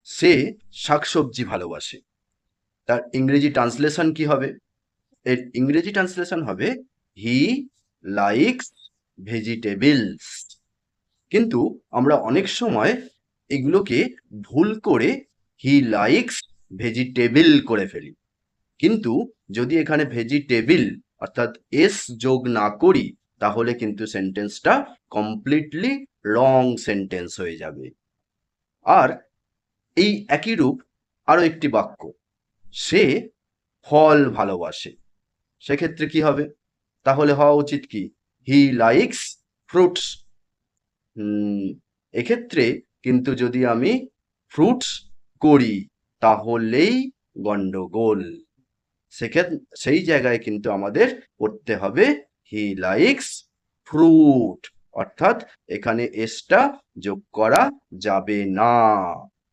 সে শাকসবজি ভালোবাসে। তার ইংরেজি ট্রান্সলেশন কি হবে? এর ইংরেজি ট্রান্সলেশন হবে হি লাইকস ভেজিটেবলস। কিন্তু আমরা অনেক সময় এগুলোকে ভুল করে হি লাইকস ভেজিটেবল করে ফেলি। কিন্তু যদি এখানে ভেজিটেবল অর্থাৎ এস যোগ না করি, তাহলে কিন্তু সেন্টেন্সটা কমপ্লিটলি রং সেন্টেন্স হয়ে যাবে। আর এই একই রূপ আরো একটি বাক্য, সে ফল ভালোবাসে। সেক্ষেত্রে কি হবে? তাহলে হওয়া উচিত কি? He likes fruits. এক্ষেত্রে কিন্তু যদি আমি ফ্রুটস করি, তাহলেই গন্ডগোল। সেই জায়গায় কিন্তু আমাদের করতে হবে হি লাইকস ফ্রুট, অর্থাৎ এখানে এসটা যোগ করা যাবে না।